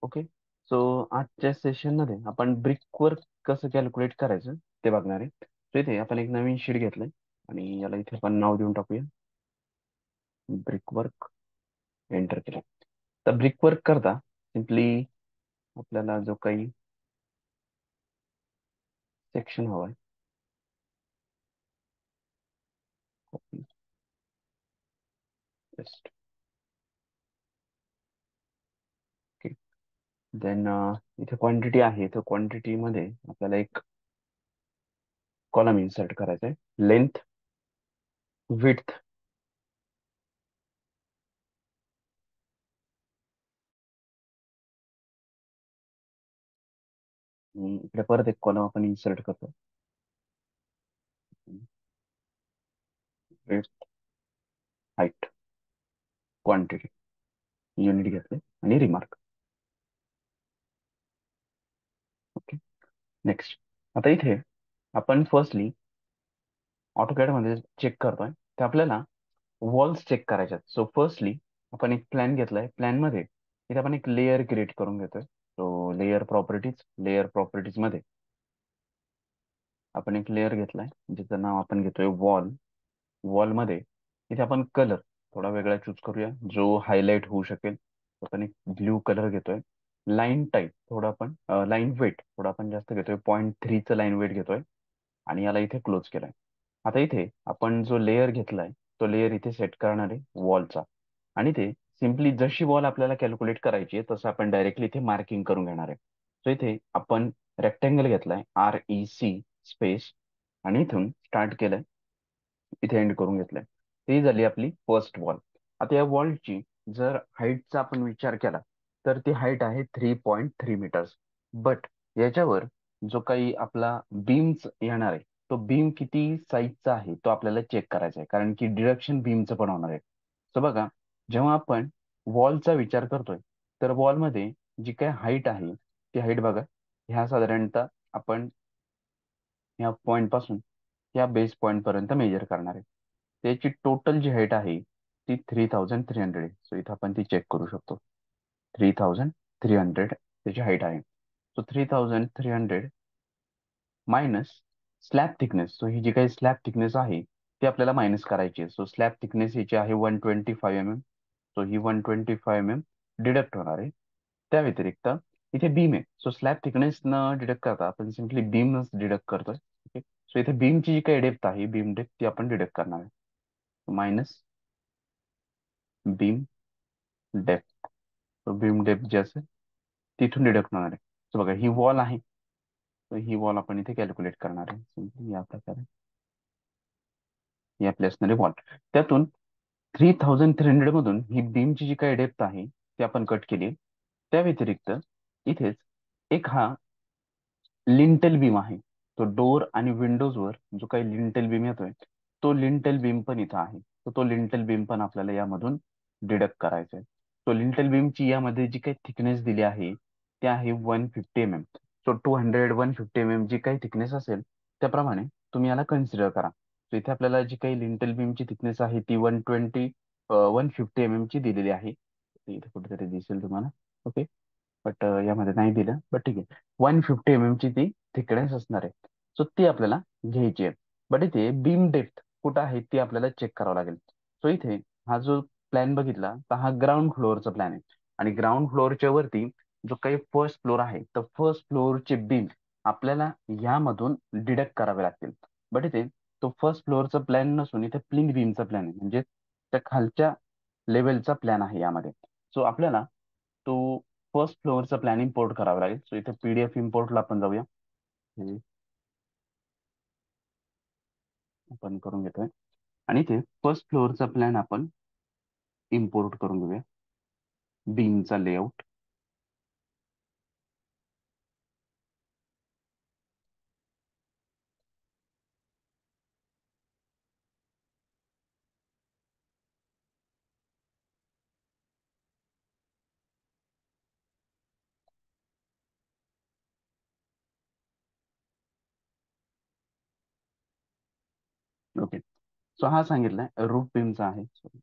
Okay. So आजच्या सेशनमध्ये आपण ब्रिकवर्क कसं कॅल्क्युलेट करायचं ते बघणार आहे. सो इथे आपण एक नवीन शीट घेतलंय आणि याला इथे आपण नाव देऊन टाकूया ब्रिकवर्क. एंटर केलं. तर ब्रिकवर्क करता सिम्पली आपल्याला जो काही सेक्शन हवा आहे, कॉपी पेस्ट. ओके. देन इथे क्वांटिटी आहे, तर क्वांटिटी मध्ये आपल्याला एक कॉलम इन्सर्ट करायचा आहे. लेंथ, विड्थ, इकडे परत एक कॉलम आपण इन्सर्ट करतो. विड्थ, हाईट, क्वांटिटी, युनिट घेतले आणि रिमार्क. ओके. नेक्स्ट. आता इथे आपण फर्स्टली ऑटोकॅड मध्ये चेक करतोय, तर आपल्याला वॉल्स चेक करायच्यात. सो फर्स्टली आपण एक प्लॅन घेतलाय. प्लॅन मध्ये इथे आपण एक लेअर क्रिएट करून घेतोय. सो लेअर प्रॉपर्टीज मध्ये आपण एक लेअर घेतलाय ज्याचं नाव आपण घेतोय वॉल. वॉल मध्ये इथे आपण कलर थोडा वेगळा चूज करूया जो हायलाइट होऊ शकेल. आपण एक ब्ल्यू कलर घेतोय. लाईन टाईप थोडा आपण लाईन वेट थोडा आपण जास्त घेतोय. 0.3चं लाईन वेट घेतोय आणि याला इथे क्लोज केलाय. आता इथे आपण जो लेअर घेतलाय तो लेअर इथे सेट करणार आहे वॉलचा. आणि ते सिम्पली जशी वॉल आपल्याला कॅल्क्युलेट करायची आहे तसं आपण डायरेक्टली इथे मार्किंग करून घेणार आहे. सो इथे आपण रेक्टेंगल घेतलाय REC स्पेस आणि इथून स्टार्ट केलंय, इथे एंड करून घेतलंय. ती झाली आपली फर्स्ट वॉल. आता या वॉलची जर हाईटचा आपण विचार केला तर ती हाईट आहे 3.3 मीटर्स. बट याच्यावर जो काही आपला बीम्स येणार आहे तो बीम किती साईजचा आहे तो आपल्याला चेक करायचा आहे, कारण की डिडक्शन बीमचं पण होणार आहे. तर बघा, जेव्हा आपण वॉलचा विचार करतोय तर वॉलमध्ये जी काही हाईट आहे ती हाईट बघा, ह्या साधारणतः आपण या पॉइंट पासून या बेस पॉइंट पर्यंत मेजर करणार आहे. त्याची टोटल जी हाईट आहे ती 3300 आहे. सो इथं आपण ती चेक करू शकतो. 3300 त्याची हाईट आहे. So 3300 minus slab thickness. So ही जी काही स्लॅब थिकनेस आहे ती आपल्याला मायनस करायची आहे. सो स्लॅब थिकनेस याची आहे 125 mm. सो ही 125 mm डिडक्ट होणार आहे. त्या व्यतिरिक्त इथे बीम आहे. सो स्लॅब थिकनेस न डिडक्ट करता आपण सिम्पली बीमच डिडक्ट करतोय. ओके. सो इथे बीमची जी काही डेप्थ आहे बीम डेप्थ ती आपण डिडक्ट करणार आहे. Minus beam depth. So beam depth जे असेल तिथून डिडक्ट होणार आहे. सो बघा, ही वॉल आहे. तर ही वॉल आपण इथे कॅल्क्युलेट करणार आहे सिम्पली या प्रकारे. ही आपली असणारी वॉल. त्यातून 3300 मधून ही बीमची जी काही डेप्थ आहे ती आपण कट केली. त्या व्यतिरिक्त इथेच एक हा लिंटेल बीम आहे. तो डोर आणि विंडोजवर जो काही लिंटेल बीम येतोय तो लिंटेल बीम पण इथं आहे. तर तो लिंटेल बीम पण आपल्याला यामधून डिडक्ट करायचा आहे. तो लिंटेल बीमची यामध्ये जी काही थिकनेस दिली आहे ती आहे 150 mm. सो 150 mm जी काही थिकनेस असेल त्याप्रमाणे तुम्ही याला कन्सिडर करा. सो इथे आपल्याला जी काही लिंटेल बीमची थिकनेस आहे ती 150 mm ची दिलेली आहे. इथे कुठेतरी दिसेल तुम्हाला. ओके. बट यामध्ये नाही दिलं, बट ठीक आहे. 150 mm ची ती थिकनेस असणार आहे. सो ती आपल्याला घ्यायची आहे. बट इथे बीम डेप्थ कुठं आहे ती आपल्याला चेक करावं लागेल. सो इथे हा जो प्लॅन बघितला तर हा ग्राउंड फ्लोअरचा प्लॅन आहे. आणि ग्राउंड फ्लोअरच्या वरती जो काही फर्स्ट फ्लोअर आहे तर फर्स्ट फ्लोअरचे बीम आपल्याला यामधून डिडक्ट करावे लागतील. बट इथे तो फर्स्ट फ्लोअरचा प्लॅन नसून इथे प्लिंथ बीमचा प्लॅन आहे, म्हणजे त्या खालच्या लेवलचा प्लॅन आहे यामध्ये. सो आपल्याला तो फर्स्ट फ्लोअरचा प्लॅन इम्पोर्ट करावा लागेल. सो इथे PDF इम्पोर्टला आपण जाऊया. हे आपण करून घेतोय आणि इथे फर्स्ट फ्लोअरचा प्लॅन आपण इम्पोर्ट करून घेऊया. बीमचा लेआउट. ओके. सो हा सांगितलाय रूफ बीमचा आहे. Sorry.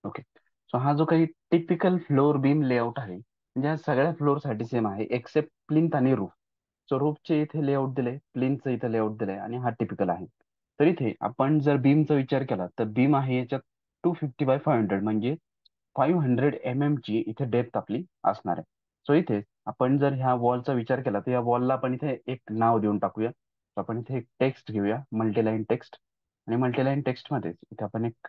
ओके. सो हा जो काही टिपिकल फ्लोअर बीम लेआउट आहे म्हणजे हा सगळ्या फ्लोअरसाठी सेम आहे एक्सेप्ट प्लिंथ आणि रूफ. सो रूफचे इथे लेआउट दिले, प्लिंथचं इथे लेआउट दिलंय आणि हा टिपिकल आहे. तर इथे आपण जर बीमचा विचार केला तर बीम आहे याच्यात 250 बाय 500 म्हणजे 500 ची इथे डेप्थ आपली असणार आहे. सो इथे आपण जर ह्या वॉलचा विचार केला तर या वॉलला आपण इथे एक नाव देऊन टाकूया. So आपण इथे एक टेक्स्ट घेऊया, मल्टीलाईन टेक्स्ट. आणि मल्टीलाईन टेक्स्ट मध्ये इथे आपण एक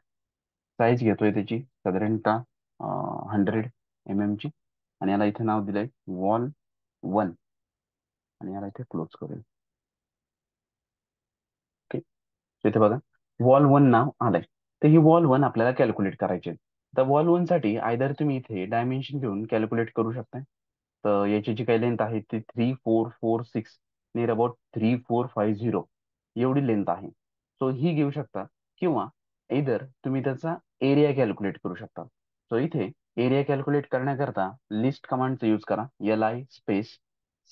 साईज घेतोय त्याची साधारणतः 100 ची. आणि याला इथे नाव दिलंय वॉल 1. आणि याला इथे क्लोज करूया. ओके. इथे बघा वॉल 1 नाव आलंय. तर ही वॉल 1 आपल्याला कॅल्क्युलेट करायची आहे. तर वॉल 1 साठी आयदर तुम्ही इथे डायमेन्शन घेऊन कॅल्क्युलेट करू शकता. तर याची जी काही लेंथ आहे ती 3446 नियर अबाउट 3450 एवढी लेंथ आहे. सो ही घेऊ शकता. किंवा इधर तुम्ही त्याचा एरिया कॅल्क्युलेट करू शकता. सो इथे एरिया कॅल्क्युलेट करण्याकरता लिस्ट कमांडचा यूज करा. LI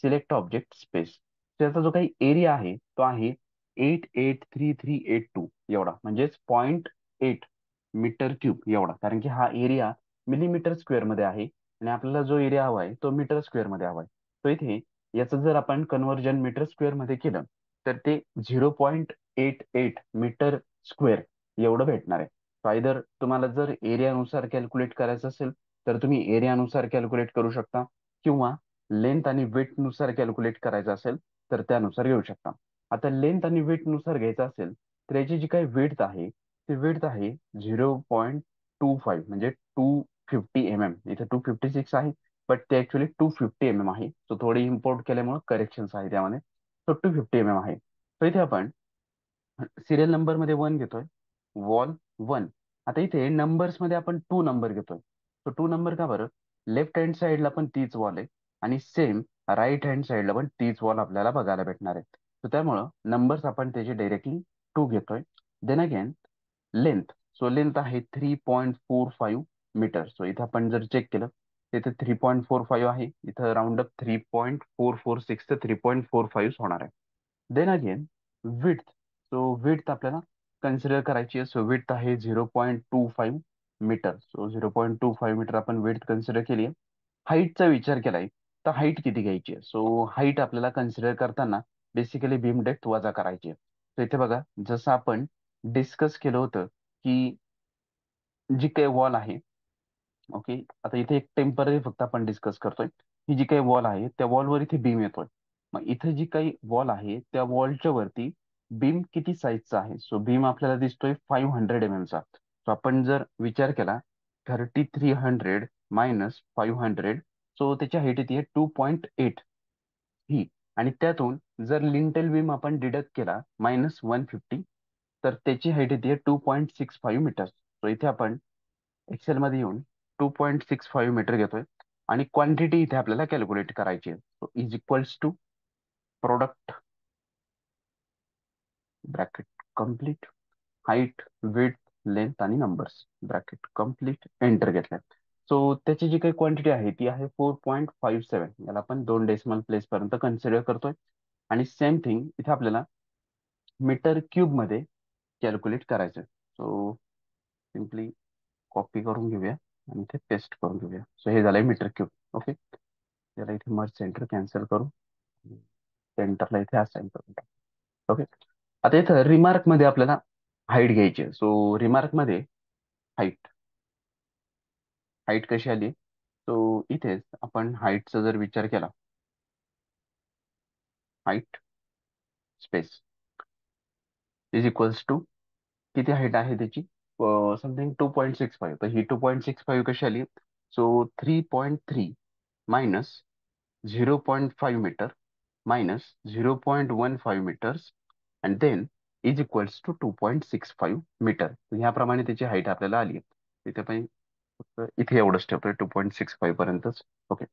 select object space. त्याचा जो काही एरिया आहे तो आहे 883382 एवढा म्हणजेच 0.8 मीटर क्यूब एवढा. कारण की हा एरिया मिलीमीटर स्क्वेअर मध्ये आहे आणि आपल्याला जो एरिया हवा आहे तो मीटर स्क्वेअर मध्ये हवा आहे. तो इथे याचं जर आपण कन्व्हर्जन मीटर स्क्वेअर मध्ये केलं तर ते 0.88 मीटर स्क्वेअर एवढं भेटणार आहे. आयदर तुम्हाला जर एरियानुसार कॅल्क्युलेट करायचं असेल तर तुम्ही एरियानुसार कॅल्क्युलेट करू शकता. किंवा लेंथ आणि वेट नुसार कॅल्क्युलेट करायचं असेल तर त्यानुसार घेऊ शकता. आता लेंथ आणि वेट नुसार घ्यायचं असेल तर याची जी काही वेट आहे ती वेट आहे 0.25 म्हणजे 250 इथे 256 आहे. बट ते ऍक्च्युली 250 आहे. सो थोडी इम्पोर्ट केल्यामुळे करेक्शन्स आहे त्यामध्ये. सो 250 आहे. तर इथे आपण सिरियल नंबर मध्ये 1 घेतोय, वॉल 1. आता इथे नंबर्स मध्ये आपण 2 नंबर घेतोय. तो 2 नंबर का बरं? लेफ्ट हँड साईडला पण तीच वॉल आहे आणि सेम राईट हँड साईडला पण तीच वॉल आपल्याला बघायला भेटणार आहे. तर त्यामुळं नंबर्स आपण त्याचे डायरेक्टली 2 घेतोय. Then again length. So length आहे 3.45 मीटर. सो इथं आपण जर चेक केलं तर इथे 3.45 आहे. इथं राऊंड अप 3.446 तर 3.45 होणार आहे. Then again width. So width आपल्याला कन्सिडर करायची आहे. सो विड्थ आहे 0.25 मीटर. सो 0.25 मीटर आपण विड्थ कन्सिडर केली आहे. हाईटचा विचार केलाय तर हाईट किती घ्यायची आहे? सो हाईट आपल्याला कन्सिडर करताना बेसिकली बीम डेप्थ वजा करायची आहे. तर इथे बघा जसं आपण डिस्कस केलं होतं की जी काही वॉल आहे, ओके. आता इथे एक टेम्पररी फक्त आपण डिस्कस करतोय. ही जी काही वॉल आहे त्या वॉलवर इथे बीम येतोय. मग इथे जी काही वॉल आहे त्या वॉलच्या वरती बीम किती साईजचा आहे? सो बीम आपल्याला दिसतोय 500 चा. सो आपण जर विचार केला 3300 मायनस 500 सो त्याची हाईट येते 2.8 ही. आणि त्यातून जर लिंटेल बीम आपण डिडक्ट केला -150 तर त्याची हाईट येते 2.65 मीटर. सो इथे आपण एक्सेल मध्ये येऊन 2.65 मीटर घेतोय. आणि क्वांटिटी इथे आपल्याला कॅल्क्युलेट करायची आहे. Is equals to product bracket complete height width length आणि नंबर्स ब्रॅकेट कम्प्लीट एंटर घेतलाय. सो त्याची जी काही क्वांटिटी आहे ती आहे 4.57. याला आपण 2 डेसिमल प्लेस पर्यंत कन्सिडर करतोय. आणि सेम थिंग इथे आपल्याला मीटर क्यूब मध्ये कॅल्क्युलेट करायचं. सो सिम्पली कॉपी करून घेऊया आणि इथे पेस्ट करून घेऊया. सो हे झालंय मीटर क्यूब. ओके. त्याला इथे मर्ज सेंटर कॅन्सल करू. सेंटरला इथे असाइन करून टाकू. ओके. आता इथं रिमार्क मध्ये आपल्याला हाईट घ्यायची आहे. सो रिमार्क मध्ये हाईट हाईट कशी आली? सो इथेच आपण हाईटचा जर विचार केला, height space is equals to किती हाईट आहे त्याची? समथिंग 2.65. तर ही 2.65 कशी आली? So 3.3 minus 0.5 metre minus 0.15 metres and then is equals to 2.65 metre. ह्याप्रमाणे त्याची हाईट आपल्याला आली आहे. इथे पण फक्त इथे एवढंच ठेवतोय 2.65 पर्यंतच. ओके.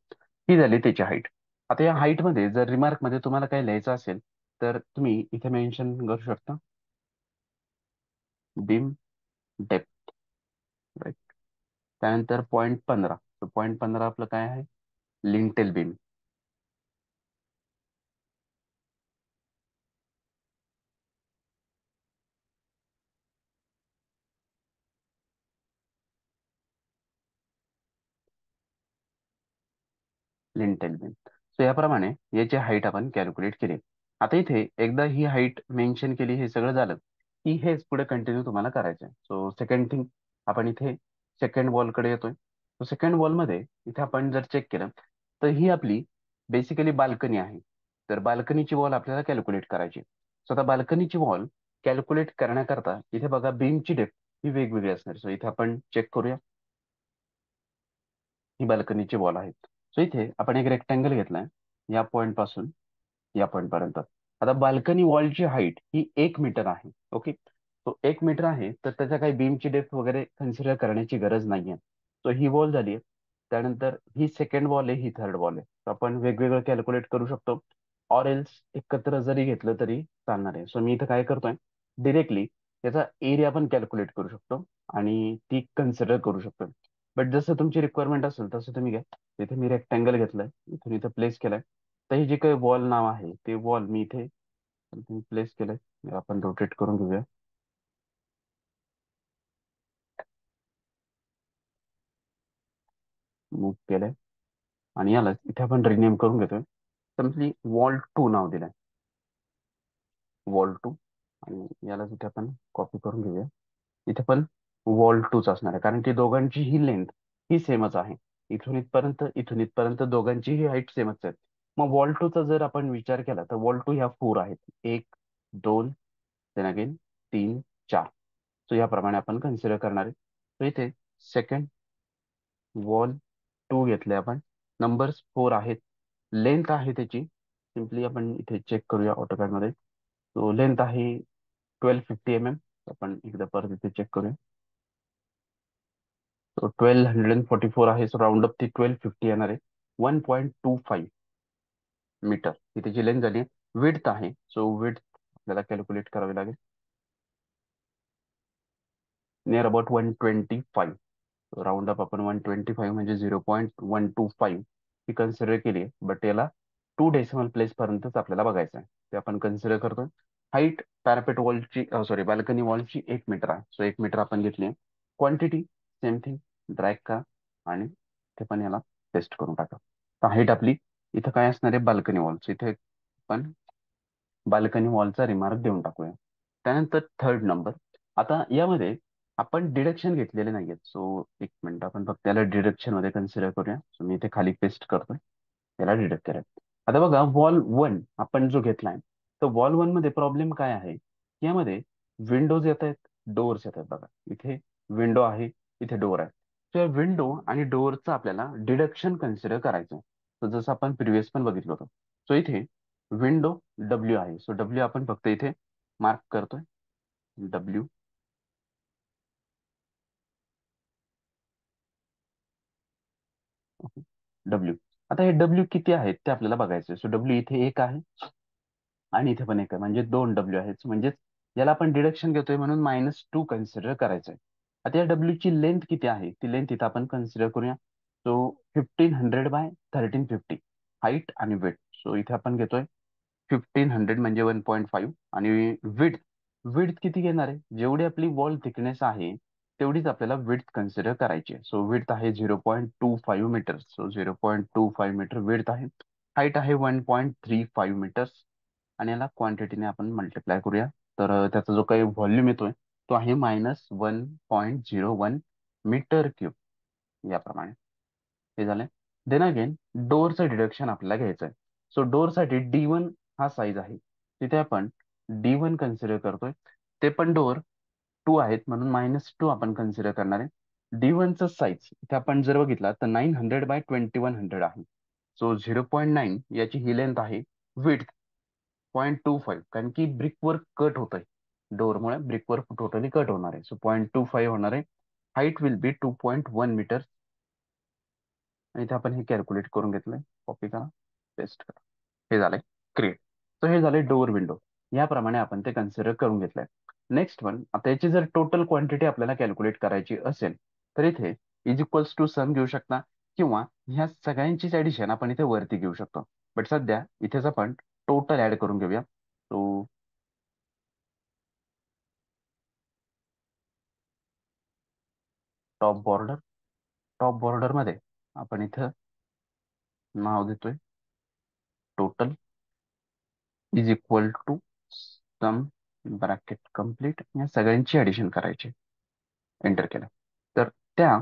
ही झाली त्याची हाईट. आता या हाईट मध्ये जर रिमार्क मध्ये तुम्हाला काही लिहायचं असेल तर तुम्ही इथे मेन्शन करू शकता बीम डेप्थ, राईट. त्यानंतर 0.15. तर 0.15 आपलं काय आहे? Lintel beam. Lintel beam. So याप्रमाणे याची हाईट आपण कॅल्क्युलेट केली. आता इथे एकदा ही हाईट मेन्शन केली, हे सगळं झालं की हेच पुढे कंटिन्यू तुम्हाला करायचं आहे. सो सेकंड थिंग, आपण इथे सेकंड वॉलकडे येतोय. सो सेकंड वॉलमध्ये इथे आपण जर चेक केलं तर ही आपली बेसिकली बाल्कनी आहे. तर बाल्कनीची वॉल आपल्याला कॅल्क्युलेट करायची. सो आता बाल्कनीची वॉल कॅल्क्युलेट करण्याकरता इथे बघा बीमची डेप्थ ही वेगवेगळी असणार. सो इथे आपण चेक करूया. ही बाल्कनीची वॉल आहेत. सो इथे आपण एक रेक्टँगल घेतलाय या पॉइंट पासून या पॉइंट पर्यंत. आता बाल्कनी वॉलची हाईट ही 1 मीटर आहे. ओके. तो 1 मीटर आहे, तर त्याच्या काही बीमची डेप्थ वगैरे कन्सिडर करण्याची गरज नाहीये. तो ही वॉल झाली. त्यानंतर ही सेकंड वॉल आहे, ही थर्ड वॉल आहे. तर आपण वेगवेगळं कॅल्क्युलेट करू शकतो, ऑर एल्स एकत्र जरी घेतलं तरी चालणार आहे. सो मी इथं काय करतोय, डिरेक्टली त्याचा एरिया पण कॅल्क्युलेट करू शकतो आणि ती कन्सिडर करू शकतो. बट जसं तुमची रिक्वायरमेंट असेल तसं तुम्ही घ्या. इथे मी रेक्टँगल घेतलंय, इथून इथं प्लेस केलंय. तर हे जे काही वॉल नाव आहे ते वॉल मी इथे प्लेस केलंय. आपण रोटेट करून घेऊया. मूव केलंय आणि याला इथे आपण रिनेम करून घेतोय. सिम्पली वॉल 2 नाव दिलंय, वॉल 2. आणि याला इथे आपण कॉपी करून घेऊया. इथे पण वॉल 2च असणार आहे, कारण की दोघांची ही लेंथ ही सेमच आहे. इथून इथपर्यंत दोघांची ही हाईट सेमच आहे. मग वॉल 2चा जर आपण विचार केला तर वॉल 2 ह्या 4 आहेत. 1, 2, देन अगेन 3, 4. सो याप्रमाणे आपण कन्सिडर करणार आहे. तर इथे सेकंड वॉल 2 घेतले आपण. नंबर्स 4 आहेत. लेंथ आहे त्याची, सिम्पली आपण इथे चेक करूया ऑटोकॅड मध्ये. सो लेंथ आहे 1250 mm. आपण एकदा परत इथे चेक करूया. सो 1244 आहे. सो राऊंड अप ती 1250 येणार आहे. 1.25 मीटर ही त्याची लेंथ झाली. विड्थ आहे, सो विड्थ आपल्याला कॅल्क्युलेट करावी लागेल. Near about 125. राऊंड अप आपण 125 म्हणजे 0.125 ही कन्सिडर केली आहे. बट याला 2 डेसिमल प्लेस पर्यंतच आपल्याला बघायचं आहे, ते आपण कन्सिडर करतोय. हाईट पॅरापेट वॉलची सॉरी बाल्कनी वॉलची 1 मीटर आहे. सो 1 मीटर आपण घेतली आहे. क्वांटिटी सेम थिंग, ड्रॅग का आणि ते पण याला पेस्ट करून टाका. तर हाईट आपली इथं काय असणार आहे, बाल्कनी वॉलचं. इथे आपण बाल्कनी वॉलचा रिमार्क देऊन टाकूया. त्यानंतर थर्ड नंबर. आता यामध्ये आपण डिडक्शन घेतलेले नाहीयेत. सो एक मिनिट, आपण फक्त त्याला डिडक्शन मध्ये कन्सिडर करूया. सो मी इथे खाली पेस्ट करतोय, याला डिडक्ट करूया. आता बघा वॉल 1 आपण जो घेतलाय, तर वॉल 1 मध्ये प्रॉब्लेम काय आहे, यामध्ये विंडोज येत आहेत, डोअर्स येत आहेत. बघा इथे विंडो आहे, इथे डोअर आहे. तर या विंडो आणि डोअरचं आपल्याला डिडक्शन कन्सिडर करायचं आहे. तर जसं आपण प्रिव्हियस पण बघितलं होतं. सो इथे विंडो डब्ल्यू आहे. सो डब्ल्यू आपण फक्त इथे मार्क करतोय, डब्ल्यू. डब्ल्यू. आता हे डब्ल्यू किती आहेत ते आपल्याला बघायचं. सो डब्ल्यू इथे एक आहे आणि इथे पण एक आहे, म्हणजे 2 डब्ल्यू आहेत. म्हणजेच याला आपण डिडक्शन घेतोय म्हणून -2 कन्सिडर करायचंय. आता या डब्ल्यू ची लेंथ किती आहे, ती लेंथ इथं आपण कन्सिडर करूया. सो 1500 बाय 1350 हाईट आणि वेट. सो इथे आपण घेतोय 1500 म्हणजे 1.5. आणि विड्थ, विड्थ किती घेणार आहे, जेवढी आपली वॉल थिकनेस आहे तेवढीच आपल्याला विड्थ कन्सिडर करायची आहे. सो विड्थ आहे 0.25 मीटर. सो 0.25 मीटर विड्थ आहे. हाईट आहे 1.35 मीटर्स. आणि याला क्वांटिटीने आपण मल्टिप्लाय करूया. तर त्याचा जो काही व्हॉल्यूम येतोय तो आहे -1.01 मीटर क्यूब. याप्रमाणे हे झालंय. देन अगेन डोअरचं डिडक्शन आपल्याला घ्यायचं आहे. सो डोअरसाठी D1 हा साईज आहे, तिथे आपण D1 कन्सिडर करतोय. ते पण डोअर 2 आहेत म्हणून -2 आपण कन्सिडर करणार आहे. D1चं साईज इथे आपण जर बघितला तर 900 बाय 2100 आहे. सो 0.9 याची ही लेंथ आहे. विड्थ 0.25, कारण की ब्रिकवर्क कट होत आहे, डोअरमुळे ब्रिकवर्क टोटली कट होणार आहे. सो 0.25 होणार आहे. Height will be 2.1 metre. आणि इथे आपण हे कॅल्क्युलेट करून घेतलंय. कॉपी करा, पेस्ट करा, हे झालंय क्रिएट. तर हे झालंय डोअर विंडो. याप्रमाणे आपण ते कन्सिडर करून घेतलंय. नेक्स्ट वन, आता याची जर टोटल क्वांटिटी आपल्याला कॅल्क्युलेट करायची असेल तर इथे इज इक्वल्स टू सम घेऊ शकता, किंवा ह्या सगळ्यांचीच ऍडिशन आपण इथे वरती घेऊ शकतो. बट सध्या इथेच आपण टोटल ऍड करून घेऊया. तो टॉप बॉर्डर, टॉप बॉर्डर मध्ये आपण इथं नाव देतोय total is equal to sum bracket complete, या सगळ्यांची ऍडिशन करायची. एंटर केलं तर त्या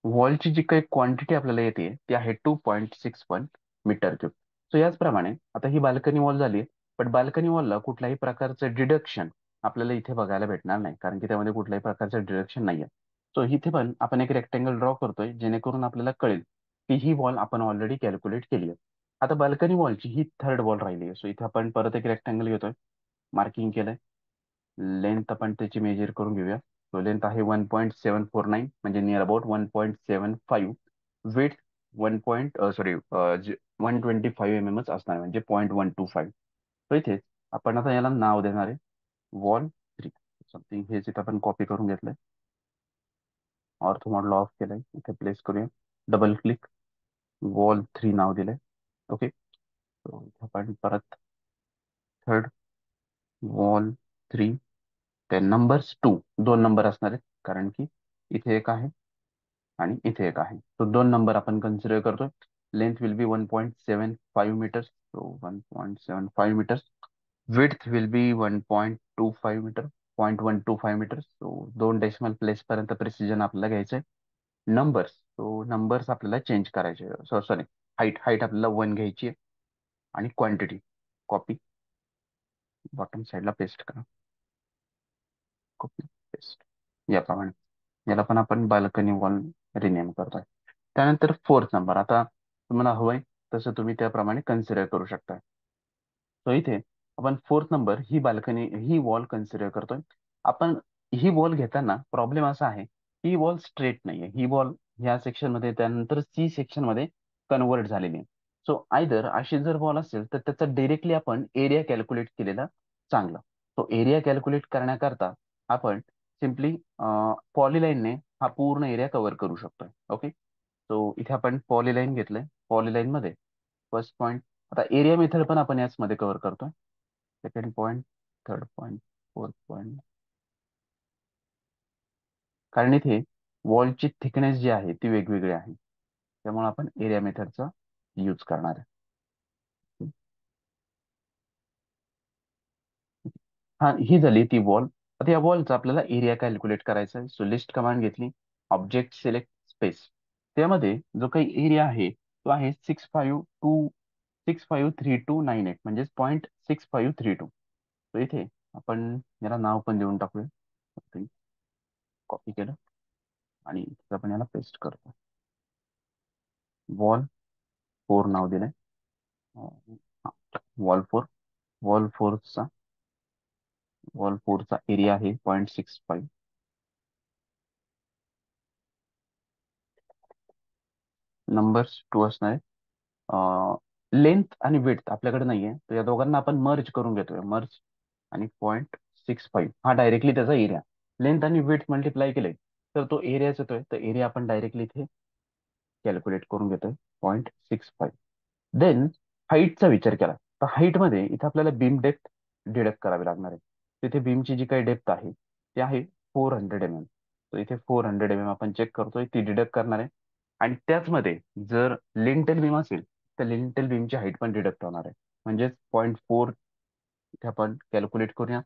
वॉलची जी काही क्वांटिटी आपल्याला येते ती आहे 2.61 मीटर क्यूब. सो याचप्रमाणे आता ही बाल्कनी वॉल झाली, पण बाल्कनी वॉलला कुठल्याही प्रकारचं डिडक्शन आपल्याला इथे बघायला भेटणार नाही, कारण की त्यामध्ये कुठल्याही प्रकारचं डिडक्शन नाहीये. सो इथे पण आपण एक रेक्टेंगल ड्रॉ करतोय, जेणेकरून आपल्याला कळेल की ही वॉल आपण ऑलरेडी कॅल्क्युलेट केली आहे. आता बाल्कनी वॉलची ही थर्ड वॉल राहिली आहे. सो इथे आपण परत एक रेक्टेंगल घेतोय, मार्किंग केलंय. लेंथ आपण त्याची मेजर करून घेऊया. तो लेंथ आहे 1.749, म्हणजे नियर अबाउट 1.75. विथ 125 mm असणार, म्हणजे 0.125. तर इथे आपण आता याला नाव देणार आहे वॉल 3 समथिंग. हेच इथे आपण कॉपी करून घेतलंय, ऑर्थो मॉडेल ऑफ केलंय, इथे प्लेस करूया. डबल क्लिक, वॉल 3 नाव दिलंय. ओके, इथे आपण परत थर्ड वॉल 3, ते नंबर्स 2, दोन नंबर असणार आहेत, कारण की इथे एक आहे आणि इथे एक आहे. तो दोन नंबर आपण कन्सिडर करतोय. Length will be 1.75 metres, so 1.75 metres. Width will be 1.25 metre, 0.125 metres. So दोन डेसिमल प्लेस पर्यंत प्रिसिजन आपल्याला घ्यायचंय. नंबर्स, तो नंबर्स आपल्याला चेंज करायचे. सॉरी, हाईट हाईट आपल्याला 1 घ्यायची आहे. आणि क्वांटिटी कॉपी, बॉटम साईडला पेस्ट करा. कॉपी पेस्ट, याप्रमाणे. याला पण आपण बाल्कनी वॉल रिनेम करतोय. त्यानंतर फोर्थ नंबर, आता तुम्हाला हवंय तसं तुम्ही त्याप्रमाणे कन्सिडर करू शकता. सो इथे आपण फोर्थ नंबर ही बाल्कनी ही वॉल कन्सिडर करतोय. आपण ही वॉल घेताना प्रॉब्लेम असा आहे, ही वॉल स्ट्रेट नाहीये. ही वॉल ह्या सेक्शन मध्ये त्यानंतर सी सेक्शन मध्ये कन्वर्ट झालेली आहे. सो आयदर अशी जर वॉल असेल तर त्याचा डायरेक्टली आपण एरिया कॅल्क्युलेट केलेला चांगला. तो एरिया कॅल्क्युलेट करण्याकरता आपण सिम्पली पॉलीलाईनने हा पूर्ण एरिया कव्हर करू शकतोय. ओके, सो इथे आपण पॉलीलाईन घेतलंय. पॉलीलाईन मध्ये फर्स्ट पॉईंट, आता एरिया मेथड पण आपण याचमध्ये कव्हर करतोय. Second point, third point, fourth point. कारण इथे वॉलची थिकनेस जी आहे ती वेगवेगळी आहे, त्यामुळे आपण एरिया मेथडचा यूज करणार आहे. हा, ही झाली ती वॉल. आता या वॉलचा आपल्याला एरिया कॅल्क्युलेट करायचा आहे. सो लिस्ट कमांड घेतली, ऑब्जेक्ट सिलेक्ट स्पेस. त्यामध्ये जो काही एरिया आहे तो आहे 65262 65392 म्हणजेच 0.6532. तर इथे आपण याला नाव पण देऊन टाकूया. कॉपी केलं आणि इथे आपण याला पेस्ट करतो. वॉल 4 नाव दिलंय. वॉल 4, वॉल फोरचा वॉल फोरचा एरिया आहे 0.65. नंबर्स 2 असणार आहे. लेंथ आणि विड्थ आपल्याकडे नाहीये, तर या दोघांना आपण मर्ज करून घेतोय. मर्ज आणि 0.65 हा डायरेक्टली त्याचा एरिया. लेंथ आणि विड्थ मल्टिप्लाय केले तर तो एरियाच येतोय. तर एरिया आपण डायरेक्टली इथे कॅल्क्युलेट करून घेतोय 0.65. देन हाईटचा विचार केला तर हाईटमध्ये इथे आपल्याला बीम डेप्थ डिडक्ट करावी लागणार आहे. तिथे बीमची जी काही डेप्थ आहे ती आहे 400 mm. तर इथे 400 mm आपण चेक करतोय, ती डिडक्ट करणार आहे. आणि त्याचमध्ये जर लिंटेल बीम असेल तर लिंटेल बीमची हाईट पण डिडक्ट होणार आहे. म्हणजेच 0.4 इथे आपण कॅल्क्युलेट करूया.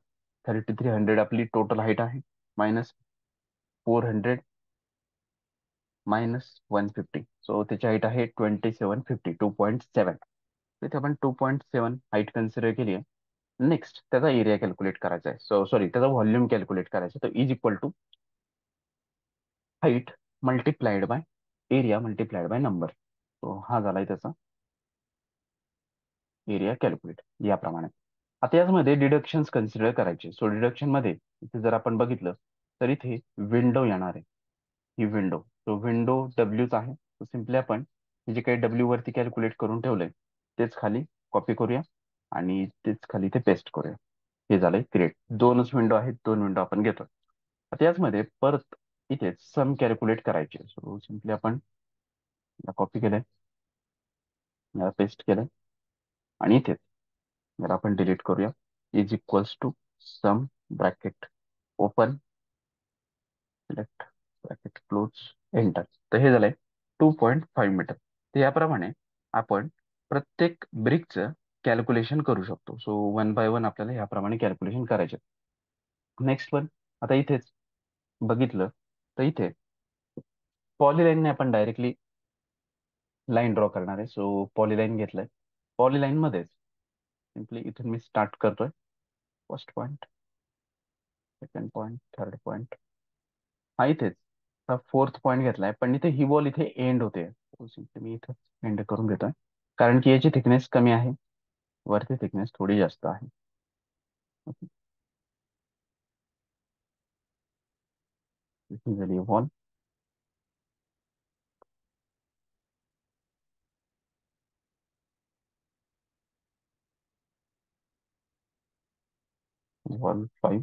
3300 आपली टोटल हाईट आहे, मायनस 400 मायनस 150. सो त्याची हाईट आहे 2750, 2.7. इथे आपण 2.7 हाईट कन्सिडर केली आहे. नेक्स्ट त्याचा एरिया कॅल्क्युलेट करायचा आहे. सो सॉरी, त्याचा व्हॉल्यूम कॅल्क्युलेट करायचा आहे. तर is equal to height multiplied by area multiplied by number. तो हा झालाय त्याचा एरिया कॅल्क्युलेट याप्रमाणे. आता यामध्ये डिडक्शन्स कन्सिडर करायचे. सो डिडक्शन मध्ये इथे जर आपण बघितलं तर इथे विंडो येणार आहे. ही विंडो, तो विंडो डब्ल्यूच आहे. तर सिम्पली आपण हे जे काही डब्ल्यू वरती कॅल्क्युलेट करून ठेवलंय तेच खाली कॉपी करूया आणि तेच खाली ते पेस्ट करूया. हे झालंय क्रिएट. दोनच विंडो आहेत, दोन विंडो आपण घेतो. आता याचमध्ये परत इथे सम कॅल्क्युलेट करायचे. सो सिम्पली आपण कॉपी केलंय, याला पेस्ट केलंय आणि इथे याला आपण डिलीट करूया. Is equals to sum bracket open, select bracket close, enter. तर हे झालंय 2.5 मीटर. तर याप्रमाणे आपण प्रत्येक ब्रिकचं कॅल्क्युलेशन करू शकतो. सो वन बाय वन आपल्याला ह्याप्रमाणे कॅल्क्युलेशन करायचे. नेक्स्ट पण आता इथेच बघितलं तर इथे पॉलीलाईनने आपण डायरेक्टली लाईन ड्रॉ करणार आहे. सो पॉलीलाईन घेतलंय. पॉलीलाईन मध्येच सिम्पली इथून मी स्टार्ट करतोय. First point, second point, third point, हा इथेच फोर्थ पॉईंट घेतलाय. पण इथे ही बॉल इथे एंड होते. सिम्पली मी इथं एंड करून घेतोय, कारण की याची थिकनेस कमी आहे, वरती थिकनेस थोडी जास्त आहे. ओके, ही झाली बॉल. वॉल 5.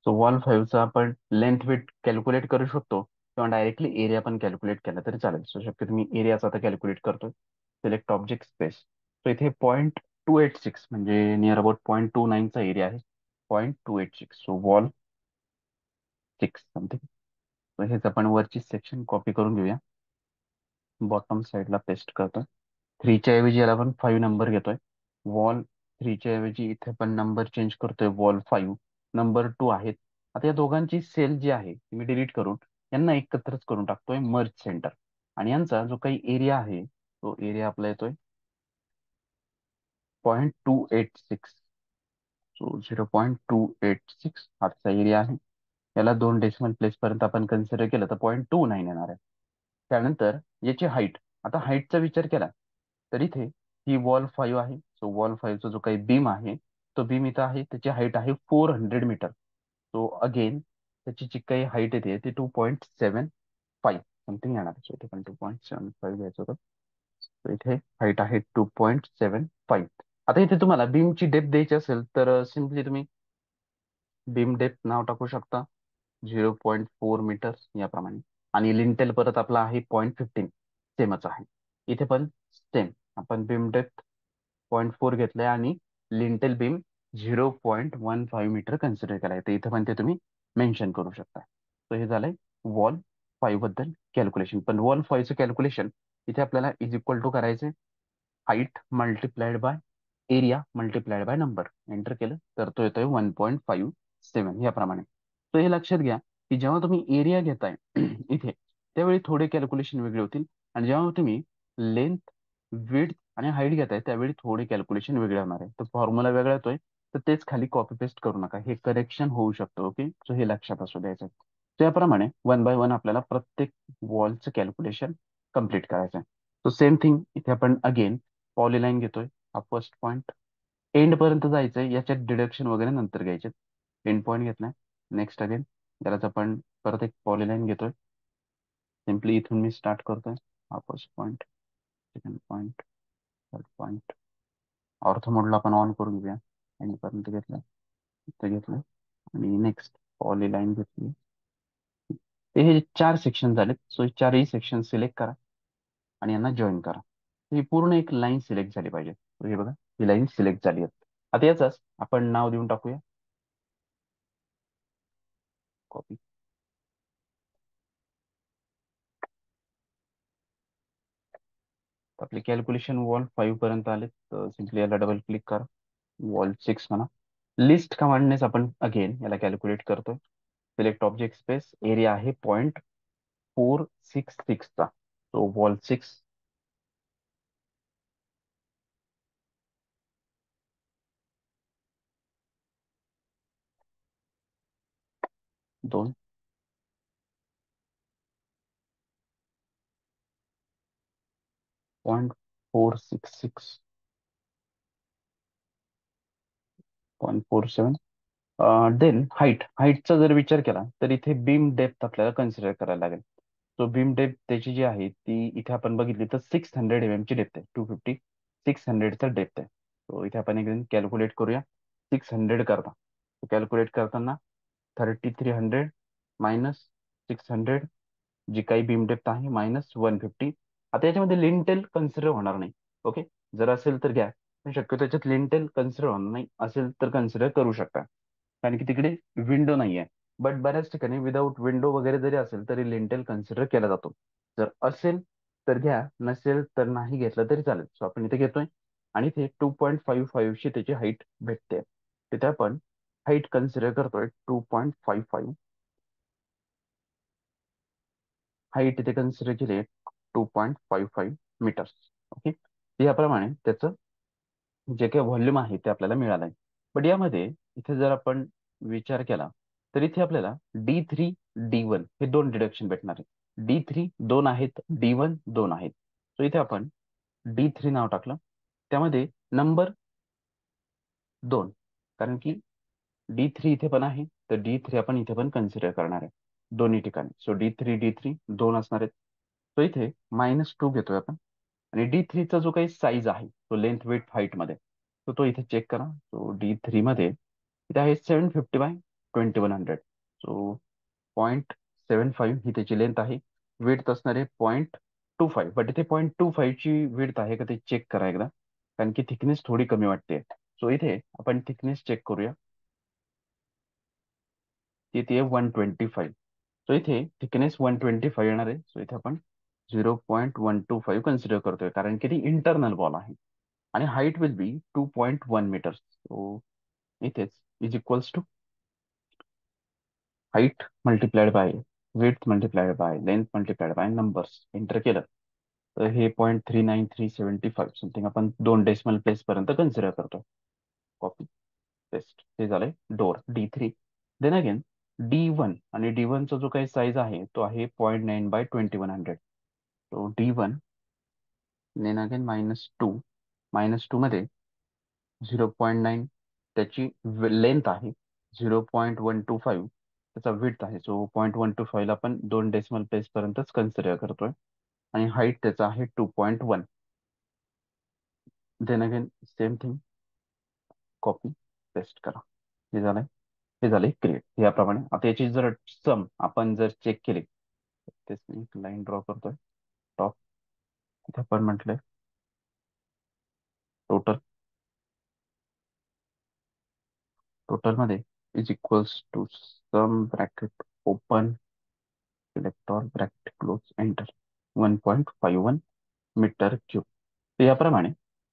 सो वॉल 5चा आपण लेंथ विड्थ कॅल्क्युलेट करू शकतो, किंवा डायरेक्टली एरिया पण कॅल्क्युलेट केला तरी चालेल. सो शक्यतो मी एरियाचा आता कॅल्क्युलेट करतोय. Select object space. सो इथे 0.286 म्हणजे नियर अबाउट 0.29चा एरिया आहे. 0.286. So wall 6 something. सो हेच आपण वरची सेक्शन कॉपी करून घेऊया. बॉटम साईडला पेस्ट करतोय. 3च्या ऐवजी याला आपण 5 नंबर घेतोय. वॉल 3च्या ऐवजी इथे पण नंबर चेंज करतोय. वॉल 5 नंबर 2 आहेत. आता या दोघांची सेल जी आहे ती मी डिलीट करून यांना एकत्रच करून टाकतोय मर्ज सेंटर. आणि यांचा जो काही एरिया आहे तो एरिया आपला येतोय 0.286. सो 0.286 हाचा एरिया आहे. याला 2 डेसिमल प्लेस पर्यंत आपण कन्सिडर केलं तर 0.29 येणार आहे. त्यानंतर याची हाईट. आता हाईटचा विचार केला तर इथे ही वॉल 5 आहे. सो वॉल 5चा जो काही बीम आहे तो बीम इथं आहे. त्याची हाईट आहे 400 मीटर. सो अगेन त्याची जी काही हाईट येते ती 2.75 समथिंग येणार. सो इथे पण 2.75 घ्यायचं होतं. So इथे हाईट आहे 2.75. आता इथे तुम्हाला बीमची डेप्थ द्यायची असेल तर सिम्पली तुम्ही बीम डेप्थ नाव टाकू शकता 0.4 मीटर याप्रमाणे. आणि लिंटेल परत आपला आहे 0.15, सेमच आहे. इथे पण सेम आपण बीम डेप्थ 0.4 घेतलंय आणि लिंटेल बीम 0.15 मीटर कन्सिडर केलाय. तर इथे पण ते तुम्ही मेन्शन करू शकता. तर हे झालंय वॉल 5 बद्दल कॅल्क्युलेशन. पण वॉल 5चं कॅल्क्युलेशन इथे आपल्याला इज इक्वल टू करायचे height multiplied by area multiplied by number. Enter केलं तर तो येतोय 1.57 याप्रमाणे. तर हे लक्षात घ्या की जेव्हा तुम्ही एरिया घेताय इथे त्यावेळी थोडे कॅल्क्युलेशन वेगळे होतील, आणि जेव्हा तुम्ही लेंथ विड्थ आणि हाईट घेताय त्यावेळी थोडे कॅल्क्युलेशन वेगळे होणार आहे. तर फॉर्म्युला वेगळा येतोय तर तेच खाली कॉपी पेस्ट करू नका, हे करेक्शन होऊ शकतं. ओके, सो हे लक्षात असू द्यायचं. त्याप्रमाणे वन बाय वन आपल्याला प्रत्येक वॉलचं कॅल्क्युलेशन कम्प्लीट करायचं आहे. तो सेम थिंग इथे आपण अगेन पॉलीलाईन घेतोय. हा फर्स्ट पॉईंट एंड पर्यंत जायचंय. याच्यात डिडक्शन वगैरे नंतर घ्यायचे. एंड पॉईंट घेतलाय. नेक्स्ट अगेन त्यालाच आपण परत एक पॉलीलाईन घेतोय. सिम्पली इथून मी स्टार्ट करतोय. हा first point, second point, third point. Ortho मोडला आपण ऑन करून घेऊया. एंड पर्यंत घेतलं, इथं घेतलं आणि नेक्स्ट पॉलीलाईन घेतली. हे 4 सेक्शन झालेत. सो हे चारही सेक्शन सिलेक्ट करा आणि यांना जॉईन करा. ही पूर्ण एक लाईन सिलेक्ट झाली पाहिजे. तर हे बघा ही लाईन सिलेक्ट झाली आहे. आता याचाच आपण नाव देऊन टाकूया कॉपी. आपले कॅल्क्युलेशन वॉल 5 पर्यंत आले. तर सिम्पली याला डबल क्लिक करा. वॉल 6 म्हणा. लिस्ट कमांडनेच आपण अगेन याला कॅल्क्युलेट करतोय. Select object space. एरिया आहे 0.466चा. So wall 6 2 0.466 0.47. देन हाईटचा जर विचार केला तर इथे बीम डेप्थ आपल्याला कन्सिडर करायला लागेल. सो बीम डेप्थ त्याची जी आहे ती इथे आपण बघितली तर 600 ची डेप्थ आहे. 250 600चा डेप्थ आहे. सो इथे आपण एक कॅल्क्युलेट करूया. 600 करता कॅल्क्युलेट करताना 3300 मायनस 600, जी काही बीम डेप्थ आहे मायनस 150. आता याच्यामध्ये लिंटेल कन्सिडर होणार नाही. ओके, जर असेल तर घ्या, पण शक्यतो त्याच्यात लिंटेल कन्सिडर होणार नाही. असेल तर कन्सिडर करू शकता, कारण की तिकडे विंडो नाही आहे. बट बऱ्याच ठिकाणी विदाऊट विंडो वगैरे जरी असेल तरी लिंटेल कन्सिडर केला जातो. जर असेल तर घ्या, नसेल तर नाही घेतलं तरी चालेल. सो आपण इथे घेतोय आणि इथे 2.55 ची त्याची हाईट भेटते. तिथे आपण हाईट कन्सिडर करतोय 2.55. हाईट इथे कन्सिडर केली 2.55 मीटर्स. ओके. याप्रमाणे त्याचं जे काही व्हॉल्यूम आहे ते आपल्याला मिळालं आहे. बट यामध्ये इथे जर आपण विचार केला तर इथे आपल्याला D3 D1 हे दोन डिडक्शन भेटणार आहे. D3 दोन आहेत, D1 दोन आहेत. सो इथे आपण D3 नाव टाकलं, त्यामध्ये नंबर 2, कारण की D3 इथे पण आहे, तर D3 आपण इथे पण कन्सिडर करणार आहे दोन्ही ठिकाणी. सो D3 दोन असणार आहेत. तो इथे -2 घेतोय आपण. आणि D3 चा जो काही साईज आहे तो लेंथ विड्थ हाईट मध्ये, तर तो इथे चेक करा. सो D3 मध्ये इथे आहे 750/2100. सो 0.75 ही त्याची लेंथ आहे. विड्थ असणार आहे 0.25. बट इथे 0.25 ची विड्थ आहे का ते चेक करा एकदा, कारण की थिकनेस थोडी कमी वाटते. सो इथे आपण थिकनेस चेक करूया. ती आहे 125. सो इथे थिकनेस 125 येणार आहे. सो इथे आपण 0.125 कन्सिडर करतोय, कारण की ती इंटरनल वॉल आहे. आणि height will be 2.1 metres. So इथेच is equals to height multiplied by width multiplied by length multiplied by numbers enter केलं तर हे 0.39375 समथिंग आपण दोन डेसिमल प्लेस पर्यंत कन्सिडर करतो. कॉपी पेस्ट हे झालंय door D3. Then again D1, आणि D1 चा जो काही साईज आहे तो आहे 0.9/2100. तो D1 देन अगेन -2 मध्ये 0.9 त्याची लेंथ आहे, 0.125 त्याचा विड्थ आहे. सो 0.125 ला आपण दोन डेसिमल प्लेस पर्यंतच कन्सिडर करतोय. आणि हाईट त्याचा आहे 2.1. Then again same thing, copy paste करा. हे झालंय, हे झालंय क्रिएट. याप्रमाणे आता याची जर सम आपण जर चेक केली, तेच मी एक लाईन ड्रॉ करतोय टॉप. इथे आपण म्हटलंय टोटल, टोटल मध्ये is equals to sum bracket open select all bracket close enter 1.51 metre cube. तर याप्रमाणे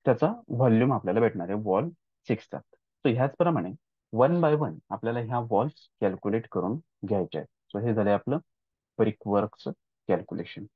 त्याचा व्हॉल्यूम आपल्याला भेटणार आहे वॉल 6चा. सो ह्याचप्रमाणे वन बाय वन आपल्याला ह्या वॉल्स कॅल्क्युलेट करून घ्यायच्या आहेत. सो हे झाले आपलं ब्रिक वर्कचं कॅल्क्युलेशन.